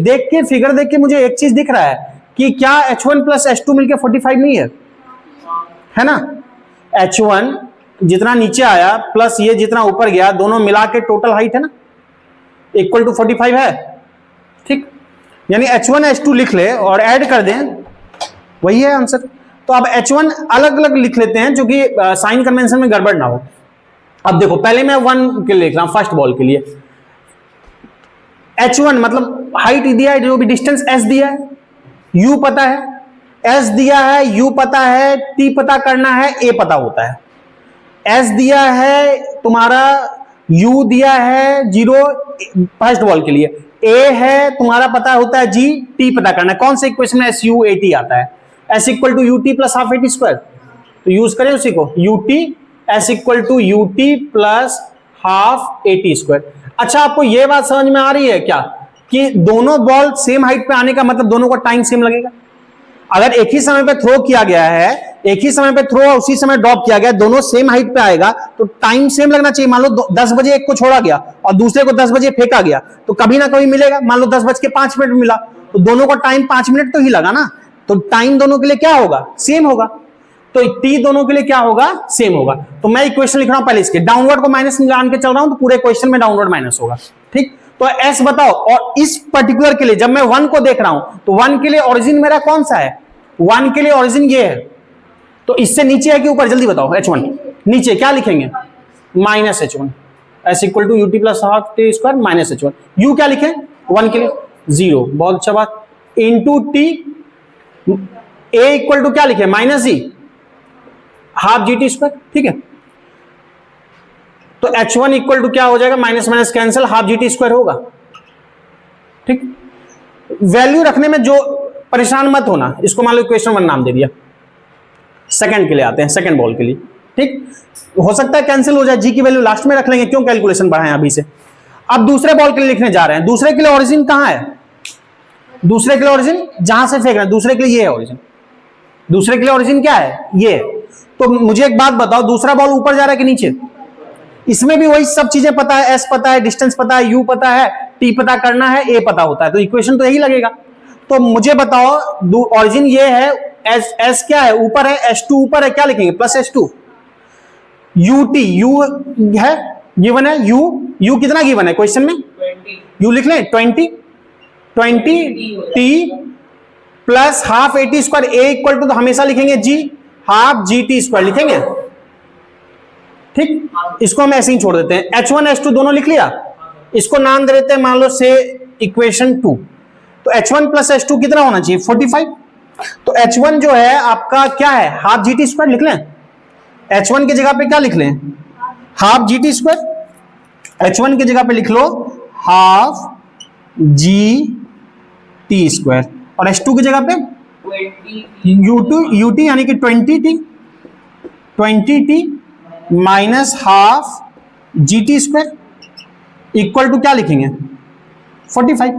देख के, फिगर देख के मुझे एक चीज दिख रहा है कि क्या h1 प्लस h2 मिलकर 45 नहीं है ना। h1 जितना नीचे आया प्लस ये जितना ऊपर गया, दोनों मिला के टोटल हाइट है ना, इक्वल टू 45 है, ठीक। यानी h1 h2 लिख ले और ऐड कर दें, वही है आंसर। तो अब h1 अलग अलग लिख लेते हैं, जो कि साइन कन्वेंशन में गड़बड़ ना हो। अब देखो पहले मैं 1 के लिए लिख रहा हूं, फर्स्ट बॉल के लिए। h1 मतलब हाइट दिया है, जो भी डिस्टेंस s दिया है, u पता है, s दिया है, u पता है, t पता करना है, a पता होता है। s दिया है तुम्हारा, u दिया है 0 फर्स्ट बॉल के लिए, ए है तुम्हारा पता होता है जी, टी पता करना है। कौन से इक्वेशन में एस यू ए टी आता है? S equal to U T plus half A T square, तो यूज करें उसी को, U T S equal to U T plus half A T square. अच्छा, आपको यह बात समझ में आ रही है क्या कि दोनों बॉल सेम हाइट पे आने का मतलब दोनों को टाइम सेम लगेगा? अगर एक ही समय पे थ्रो किया गया है, एक ही समय पे थ्रो और उसी समय ड्रॉप किया गया, दोनों सेम हाइट पे आएगा तो टाइम सेम लगना चाहिए। मान लो 10 बजे एक को छोड़ा गया और दूसरे को 10 बजे फेंका गया, तो कभी ना कभी मिलेगा। मान लो 10:05 मिला, तो दोनों को टाइम 5 मिनट तो ही लगा ना, तो टाइम दोनों के लिए क्या होगा? सेम होगा। तो टी दोनों के लिए क्या होगा? सेम होगा। तो मैं इक्वेशन लिख रहा हूं पहले इसके, डाउनवर्ड को माइनस मान के चल रहा हूं, तो पूरे क्वेश्चन में डाउनवर्ड माइनस होगा। ठीक, तो एस बताओ। और इस पर्टिकुलर के लिए जब मैं 1 को देख रहा हूं, तो 1 के लिए ओरिजिन मेरा कौन सा है? 1 के लिए ओरिजिन ये है, तो इससे नीचे है कि ऊपर? जल्दी बताओ। H1 नीचे क्या लिखेंगे? Minus H1 S equal to U T plus half T square minus H1। U क्या लिखे 1 के लिए? 0, बहुत अच्छा बात। Into T, A equal to क्या लिखे? Minus G, half G T square. ठीक है, तो H1 इक्वल टू क्या हो जाएगा? Minus minus cancel, half G T square होगा। ठीक, वैल्यू रखने में जो परेशान मत होना। इसको मान लो इक्वेशन 1 नाम दे दिया। सेकंड के लिए आते हैं, सेकंड बॉल के लिए। ठीक, हो सकता है कैंसिल हो जाए, जी की वैल्यू लास्ट में रख लेंगे, क्यों कैलकुलेशन बढ़ाएं अभी से। अब दूसरे बॉल के लिए लिखने जा रहे हैं। दूसरे के लिए ओरिजिन कहां है? दूसरे के लिए ओरिजिन जहां से फेंक रहे हैं, दूसरे के लिए ये है ओरिजिन। दूसरे के लिए ओरिजिन क्या है? ये। तो मुझे एक बात बताओ, दूसरा बॉल ऊपर जा रहा है कि नीचे? इसमें भी वही सब चीजें पता है, एस पता है, डिस्टेंस पता है, यू पता है, टी पता करना है, ए पता होता है, तो इक्वेशन तो यही लगेगा। तो मुझे बताओ, ओरिजिन ये है, एस क्या है? ऊपर है, S2 ऊपर है, क्या लिखेंगे? Plus S2। UT, यू है गिवन है, यू कितना गिवन है क्वेश्चन में? 20। यू लिख लें 20 T plus half A T square, A equal to तो हमेशा लिखेंगे G, half G T square लिखेंगे। ठीक, इसको हम ऐसे ही छोड़ देते हैं। H1 H2 दोनों लिख लिया, इसको नाम दे देते हैं मान लो से इक्वेशन 2। तो H1 प्लस H2 कितना होना चाहिए? 45। तो H1 जो है आपका क्या है? हाफ जी टी स्क्वायर लिख लें। H1 की जगह पे क्या लिख लें? Half G T square. H1 की जगह पे लिख लो हाफ जी टी स्क्वायर, और H2 की जगह पे 20 यूटी यानी कि 20 T minus half G T square equal to क्या लिखेंगे? 45।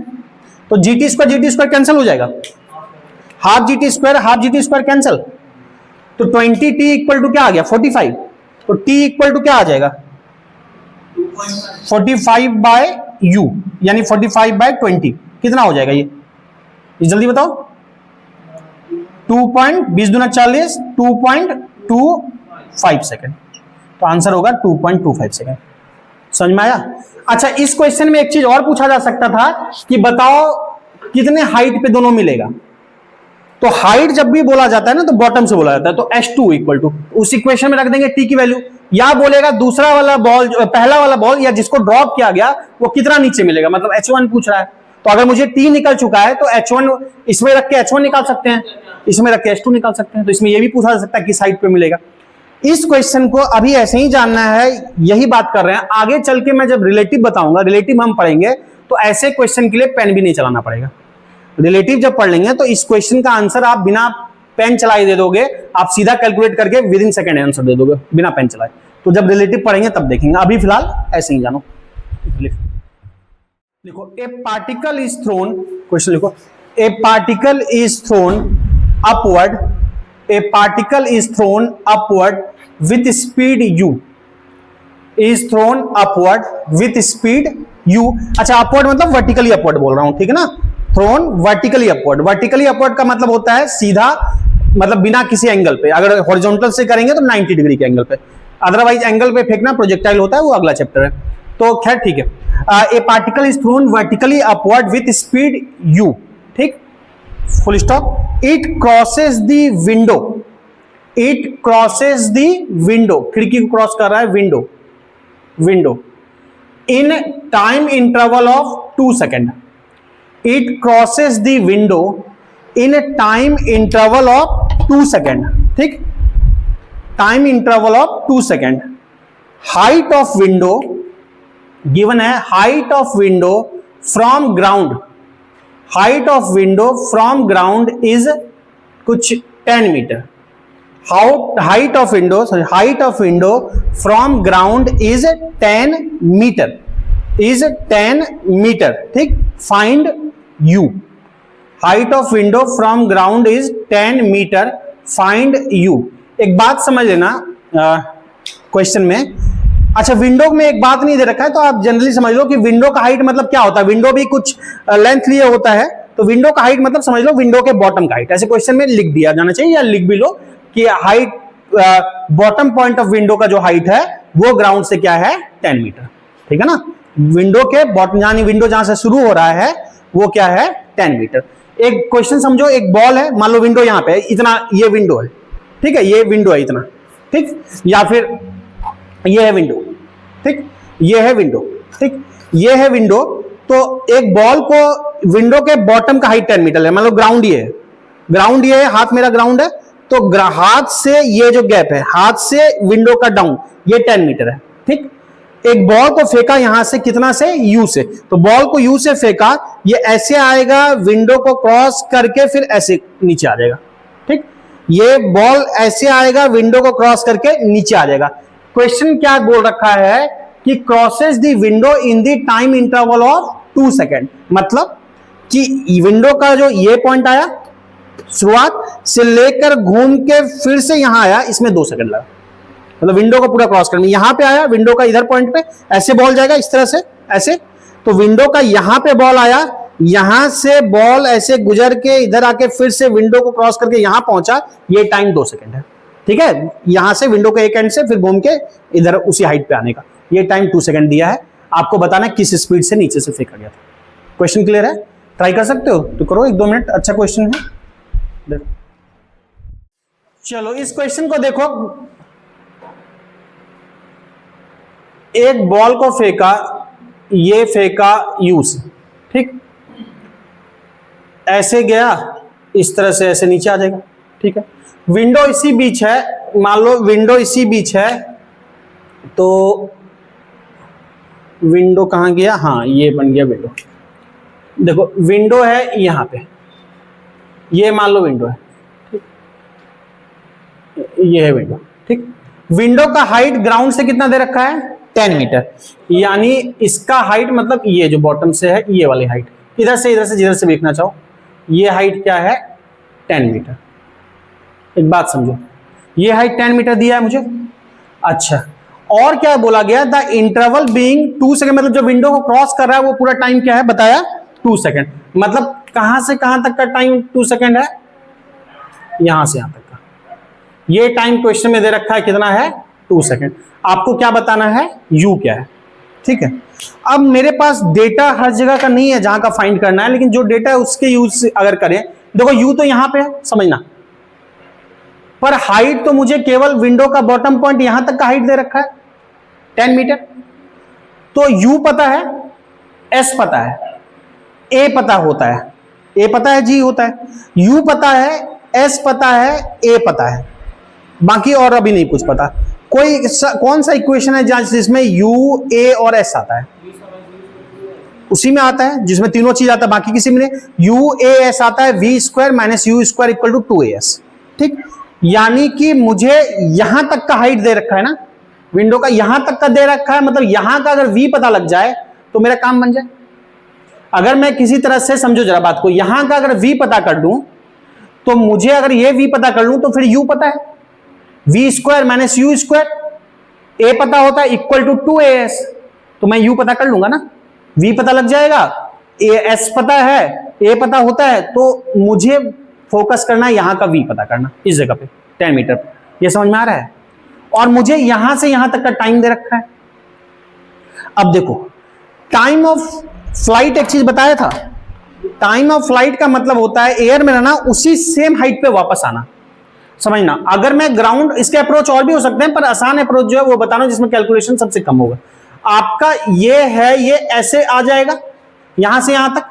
तो जी टी स्क्वायर कैंसिल हो जाएगा, half G T square cancel, तो 20 टी इक्वल टू क्या आ गया? 45। तो टी इक्वल टू क्या आ जाएगा? 45 बाय यू, यानी 45 बाय 20 कितना हो जाएगा ये जल्दी बताओ? 2.20 दूना 40, 2.25 सेकेंड। तो आंसर होगा 2.25 सेकेंड। समझ में आया? अच्छा, इस क्वेश्चन में एक चीज और पूछा जा सकता था कि बताओ कितने हाइट पे दोनों मिलेगा। तो हाइट जब भी बोला जाता है ना, तो बॉटम से बोला जाता है। तो S2 इक्वल टू उस इक्वेशन में रख देंगे टी की वैल्यू, या बोलेगा दूसरा वाला बॉल, पहला वाला बॉल या जिसको ड्रॉप किया गया वो कितना नीचे मिलेगा, मतलब H1 पूछ रहा है। तो अगर मुझे टी निकल चुका है तो H1 इसमें रख के H1 निकाल सकते हैं, इसमें रख के H2 निकाल सकते हैं। तो इसमें यह भी पूछा जा सकता है किस हाइट पे मिलेगा। इस क्वेश्चन को अभी ऐसे ही जानना है, यही बात कर रहे हैं। आगे चल के मैं जब रिलेटिव बताऊंगा, रिलेटिव हम पढ़ेंगे, तो ऐसे क्वेश्चन के लिए पेन भी नहीं चलाना पड़ेगा। रिलेटिव जब पढ़ लेंगे तो इस क्वेश्चन का आंसर आप बिना पेन चलाए दे दोगे, आप सीधा कैलकुलेट करके विद इन सेकंड आंसर दे दोगे बिना पेन चलाए। तो जब रिलेटिव पढ़ेंगे तब देखेंगे, अभी फिलहाल ऐसे ही जानो। लिखो a particle is thrown, question लिखो, a particle is thrown upward, a particle is thrown upward with speed u, is thrown upward with speed u। अच्छा, अपवर्ड मतलब वर्टिकली अपवर्ड बोल रहा हूं, ठीक है ना? Thrown vertically upward, vertically upward का मतलब होता है सीधा, मतलब बिना किसी एंगल पे। अगर हॉरिजॉन्टल से करेंगे तो 90 डिग्री के एंगल पे, अदरवाइज एंगल पे फेंकना प्रोजेक्टाइल होता है, वो अगला चैप्टर है। तो खैर ठीक है। A particle is thrown vertically upward with speed u, ठीक, full stop. It crosses the window, it crosses the window, खिड़की को क्रॉस कर रहा है window, window in time interval of 2 second. It crosses the window in time interval of 2 second, ठीक, time interval of 2 second. Height of window given है, height of window from ground, height of window from ground is कुछ 10 metre, height of window from ground is 10 metre, ठीक। Find u, height of window from ground is 10 metre, find u. एक बात समझ लेना क्वेश्चन में, अच्छा विंडो में एक बात नहीं दे रखा है तो आप जनरली समझ लो कि विंडो का हाइट मतलब क्या होता है, विंडो भी कुछ लेंथ लिए होता है, तो विंडो का हाइट मतलब समझ लो विंडो के बॉटम का हाइट, ऐसे क्वेश्चन में लिख दिया जाना चाहिए, या लिख भी लो कि height bottom point of window का जो हाइट है वो ग्राउंड से क्या है 10 मीटर, ठीक है ना। विंडो के बॉटम यानी विंडो जहां से शुरू हो रहा है वो क्या है 10 मीटर। एक क्वेश्चन समझो, एक बॉल है, मान लो विंडो यहां पे इतना, ये विंडो है, ठीक है, ये विंडो है इतना, ठीक, या फिर ये है विंडो, ठीक, ये है विंडो, ठीक, ये है विंडो। तो एक बॉल को विंडो के बॉटम का हाइट 10 मीटर है, मान लो ग्राउंड ये है, ग्राउंड ये है, हाथ मेरा ग्राउंड है, तो हाथ से ये जो गैप है, हाथ से विंडो का डाउन, ये 10 मीटर है, ठीक। एक बॉल को फेंका यहां से, कितना से, यू से, तो बॉल को यू से फेंका, ये ऐसे आएगा, विंडो को क्रॉस करके फिर ऐसे नीचे आ जाएगा, ठीक। ये बॉल ऐसे आएगा, विंडो को क्रॉस करके नीचे आ जाएगा। क्वेश्चन क्या बोल रखा है कि crosses the window in the time interval of 2 second, मतलब कि विंडो का जो ये पॉइंट आया शुरुआत से लेकर घूम के फिर से यहां आया, इसमें 2 सेकंड लगा, मतलब विंडो को पूरा क्रॉस करने। यहां पे आया विंडो का इधर पॉइंट पे, ऐसे बॉल जाएगा इस तरह से, ऐसे, तो विंडो का यहां पे बॉल आया, यहां से बॉल ऐसे गुजर के इधर आके फिर से विंडो को क्रॉस करके यहां पहुंचा, ये टाइम 2 सेकंड है, ठीक है। यहां से विंडो के एक एंड से फिर घूम के इधर उसी हाइट पे आने का, ये टाइम 2 सेकंड दिया है। आपको बताना किस स्पीड से नीचे से फेंका गया था। क्वेश्चन क्लियर है? ट्राई कर सकते हो तो करो, 1-2 मिनट, अच्छा क्वेश्चन है। देखो चलो इस क्वेश्चन को देखो, एक बॉल को फेंका, ये फेंका यू से, ठीक, ऐसे गया, इस तरह से ऐसे नीचे आ जाएगा, ठीक है। विंडो इसी बीच है, मान लो विंडो इसी बीच है, तो विंडो कहां गया, हाँ ये बन गया विंडो। देखो विंडो है यहां पे, ये मान लो विंडो है, ठीक, ये है विंडो, ठीक। विंडो का हाइट ग्राउंड से कितना दे रखा है 10 मीटर, यानी इसका हाइट मतलब ये जो बॉटम से है ये वाली हाइट, इधर से जिधर से देखना चाहो, ये हाइट क्या है 10 मीटर। एक बात समझो, ये हाइट 10 मीटर दिया है मुझे, अच्छा, और क्या बोला गया, द इंटरवल बीइंग 2 सेकंड, मतलब जो विंडो को क्रॉस कर रहा है वो पूरा टाइम क्या है बताया 2 सेकंड, मतलब कहां से कहां तक का टाइम 2 सेकंड है, यहां से यहां तक का, ये टाइम क्वेश्चन में दे रखा है कितना है 2 सेकंड। आपको क्या बताना है, यू क्या है, ठीक है। अब मेरे पास डेटा हर जगह का नहीं है जहां का फाइंड करना है, लेकिन जो डेटा है उसके यूज अगर करें, देखो यू तो यहां पे है, समझना, पर हाइट तो मुझे केवल विंडो का बॉटम पॉइंट यहां तक का हाइट दे रखा है 10 मीटर, तो यू पता है, एस पता है, ए पता होता है, ए पता है, जी होता है, यू पता है, एस पता है, ए पता है, बाकी और अभी नहीं कुछ पता। कौन सा इक्वेशन है जिसमें यू, ए और एस आता है, उसी में आता है जिसमें तीनों चीज आता है, बाकी किसी में नहीं। यू ए एस आता है, V square minus U square equal to 2as, ठीक। यानी कि मुझे यहां तक का हाइट दे रखा है ना, विंडो का यहां तक का दे रखा है, मतलब यहां का अगर v पता लग जाए तो मेरा काम बन जाए। अगर मैं किसी तरह से, समझो जरा बात को, यहां का अगर v पता कर दूं तो मुझे अगर ये v पता कर लूं तो फिर u पता है, v square minus U square, a पता होता है इक्वल टू 2as, तो मैं u पता कर लूंगा ना, v पता लग जाएगा, s पता है, a पता होता है, तो मुझे फोकस करना है यहां का v पता करना, इस जगह पे 10 मीटर पे। ये समझ में आ रहा है? और मुझे यहां से यहां तक का टाइम दे रखा है। अब देखो टाइम ऑफ फ्लाइट एक चीज बताया था, टाइम ऑफ फ्लाइट का मतलब होता है एयर में रहना, उसी सेम हाइट पे वापस आना, समझना। अगर मैं ग्राउंड, इसके अप्रोच और भी हो सकते हैं, पर आसान अप्रोच जो है वो बताना जिसमें कैलकुलेशन सबसे कम होगा। आपका ये है, ये ऐसे आ जाएगा यहां से यहां तक,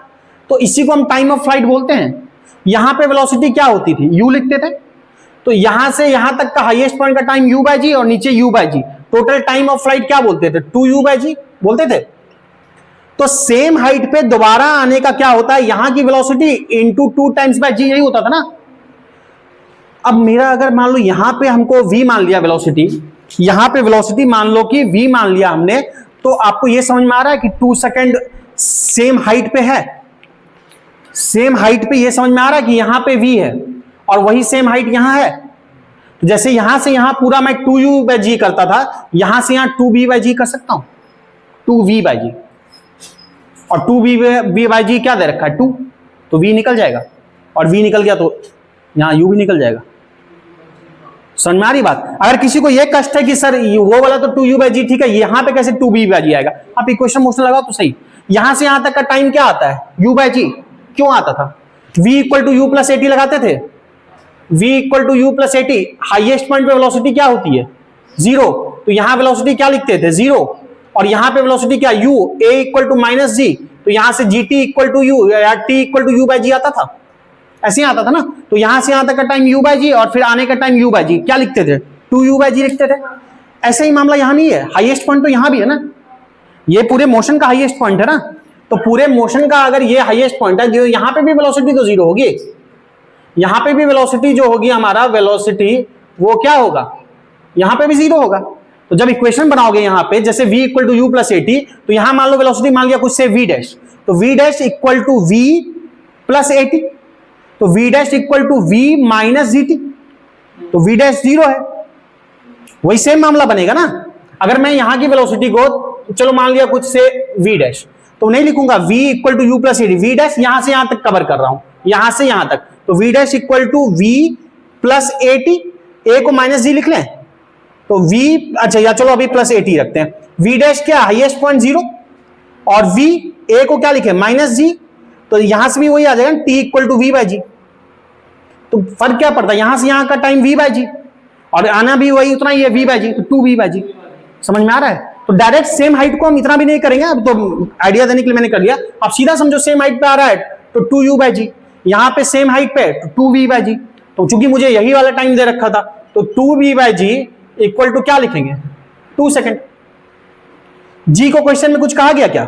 तो इसी को हम टाइम ऑफ फ्लाइट बोलते हैं। यहां पे वेलोसिटी क्या होती थी, u लिखते थे, तो यहां से यहां तक का हाईएस्ट पॉइंट का टाइम u/g और नीचे u/g, total time of flight क्या बोलते थे, 2u/g बोलते थे। तो सेम हाइट पे दोबारा आने का क्या होता है, यहां की वेलोसिटी इंटू 2 टाइम्स बाय जी, यही होता था ना। अब मेरा अगर मान लो यहां पे हमको v मान लिया वेलोसिटी, यहां पे वेलोसिटी मान लो कि v मान लिया हमने, तो आपको यह समझ में आ रहा है कि 2 सेकंड सेम हाइट पे है, सेम हाइट पे यह समझ में आ रहा है कि यहां पे v है और वही सेम हाइट यहां है। तो जैसे यहां से यहां पूरा मैं 2u/g करता था, यहां से यहां 2v/g कर सकता हूं, 2v/g, और 2v/g क्या दे रखा है 2, तो v निकल जाएगा, और v निकल गया तो यहां u भी निकल जाएगा। समझ में आ रही बात। अगर किसी को यह कष्ट है कि सर वो वाला तो 2u/g ठीक है, यहां पे कैसे 2v/g आएगा, आप इक्वेशन मोशन लगाओ तो सही। यहां से यहां तक का टाइम क्या आता है u/g, क्यों आता था, v = u + at लगाते थे, v = u + at, highest point पे वेलोसिटी क्या होती है 0, तो यहां वेलोसिटी क्या लिखते थे 0, और यहां पे वेलोसिटी क्या u, a = -g, तो यहां से gt = u या t = u/g आता था, ऐसे ही आता था ना। तो यहां से यहां तक का टाइम u/g और फिर आने का टाइम u/g, क्या लिखते थे 2u/g लिखते थे। ऐसे ही मामला यहां नहीं है, हाईएस्ट पॉइंट तो यहां भी है ना, ये पूरे मोशन का हाईएस्ट पॉइंट है ना, तो पूरे मोशन का अगर ये हाईएस्ट पॉइंट है, जो यहां पे भी वेलोसिटी तो 0 होगी, यहां पे भी वेलोसिटी जो होगी हमारा वेलोसिटी वो क्या होगा, यहां पे भी 0 होगा। तो जब इक्वेशन बनाओगे यहां पे जैसे v = u + at, तो यहां मान लो वेलोसिटी मान लिया कुछ से v', तो v' = v + at, तो v' = v - gt, तो v' 0 है, वही सेम मामला बनेगा ना। अगर मैं यहां की वेलोसिटी को चलो मान लिया कुछ से v', तो नहीं लिखूंगा v = u + at, v' यहां से यहां तक कवर कर रहा हूं, यहां से यहां तक, तो v' = v + at, a को -g लिख लें, तो v, अच्छा या चलो अभी +at रखते हैं, v' क्या हाईएस्ट पॉइंट 0, और v, a को क्या लिखे -g, तो यहां से भी वही आ जाएगा t = v/g, तो फर्क क्या पड़ता है, यहां से यहां का टाइम v/g और आना भी वही उतना ही है v/g, तो 2v/g। समझ में आ रहा है। तो डायरेक्ट सेम हाइट को हम इतना भी नहीं करेंगे, अब तो आइडिया देने के लिए मैंने कर लिया, आप सीधा समझो सेम हाइट पे आ रहा है तो 2u/g, यहां पे सेम हाइट पे तो 2v/g, तो चूंकि मुझे यही वाला टाइम दे रखा था तो 2v/g इक्वल टू क्या लिखेंगे 2 सेकंड। g को क्वेश्चन में कुछ कहा गया क्या,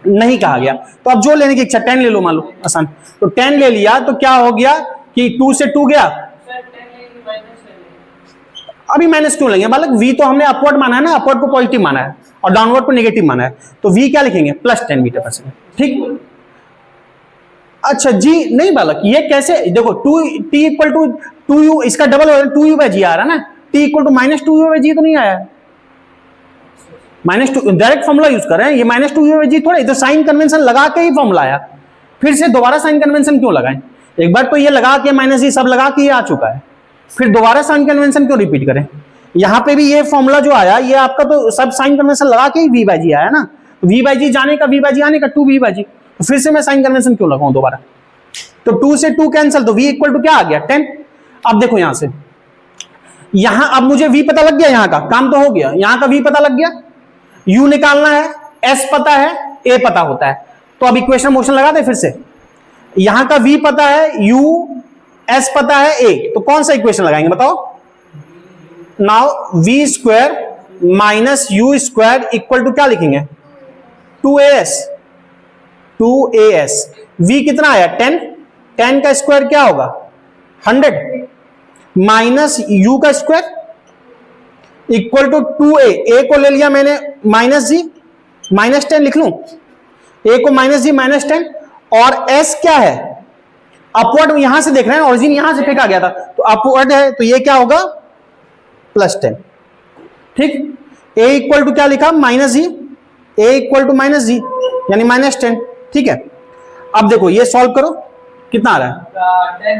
नहीं कहा गया, तो अब जो लेने की इच्छा 10 ले लो, मान लो आसान, तो 10 ले लिया तो क्या हो गया कि 2 से 2 गया, अभी -2 लेंगे बालक, v तो हमने अपवर्ड माना है ना, अपवर्ड को पॉजिटिव माना है और डाउनवर्ड को नेगेटिव माना है, तो v क्या लिखेंगे +10 मीटर/सेकंड, ठीक। अच्छा जी नहीं बालक, ये कैसे, देखो t = 2u, इसका डबल हो 2u/g आ रहा ना, t = -2u/g तो नहीं आया, -2 डायरेक्ट फॉर्मूला यूज कर रहे हैं, ये -2u/g थोड़ा, तो साइन कन्वेंशन लगा के ही फॉर्मूला आया, फिर से दोबारा साइन कन्वेंशन क्यों लगाएं, एक बार तो ये लगा के -g सब लगा के ये आ चुका है, फिर दोबारा साइन कन्वेंशन क्यों रिपीट करें। यहां पे भी ये फॉर्मूला जो आया ये आपका तो सब साइन कन्वेंशन लगा के ही v/g आया ना, v/g जाने का v/g आने का 2v/g, तो फिर से मैं साइन कन्वेंशन क्यों लगाऊं दोबारा, तो 2 से 2 कैंसिल, तो v = क्या आ गया 10। अब देखो यहां से यहां, अब मुझे v पता लग गया, यहां का काम तो हो गया, यहां का v पता लग गया, u निकालना है, s पता है, a पता होता है, तो अब इक्वेशन मोशन लगा दे फिर से, यहां का v पता है, u, s पता है, a, तो कौन सा इक्वेशन लगाएंगे बताओ, now v² - u² equal to क्या लिखेंगे 2as, 2as, v कितना आया 10, 10 का स्क्वायर क्या होगा 100 माइनस u का square equal to 2a, a को ले लिया मैंने -g, -10 लिख लूं, a को -g -10, और s क्या है अपवर्ड, यहां से देख रहे हैं ऑरिजिन यहां से फेंका गया था, तो अपवर्ड है तो ये क्या होगा +10, ठीक। a इक्वल टू क्या लिखा -g, a equal to -g यानी -10, ठीक है। अब देखो ये सॉल्व करो, कितना आ रहा है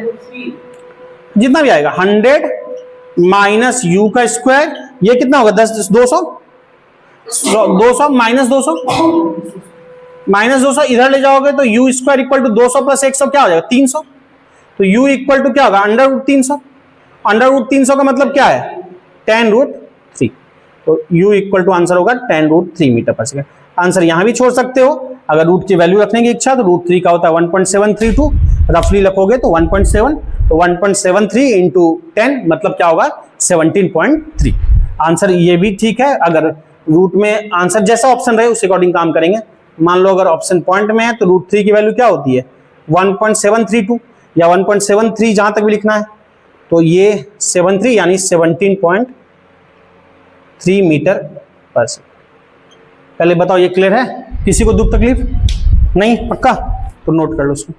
जितना भी आएगा 100 माइनस u का स्क्वायर, ये कितना होगा 10 200 -200 इधर ले जाओगे तो u² इक्वल टू 200 + 100 क्या हो जाएगा 300, तो u इक्वल टू क्या होगा √300, √300 का मतलब क्या है 10√3, तो u इक्वल टू आंसर होगा 10√3 मीटर/सेकंड। आंसर यहां भी छोड़ सकते हो, अगर रूट की वैल्यू रखने की इच्छा तो √3 का होता है 1.732, रफली रखोगे तो 1.7, तो 1.73 इंटू 10 मतलब क्या होगा 17.3। आंसर ये भी ठीक है, अगर रूट में आंसर जैसा ऑप्शन रहे उस अकॉर्डिंग काम करेंगे। मान लो अगर ऑप्शन पॉइंट में है तो √3 की वैल्यू क्या होती है 1.732 या 1.73 जहां तक भी लिखना है, तो ये 73 यानी 17.3 मीटर पर सेकंड। पहले बताओ ये क्लियर है, किसी को दुख तकलीफ नहीं? पक्का? तो नोट कर लो उसको।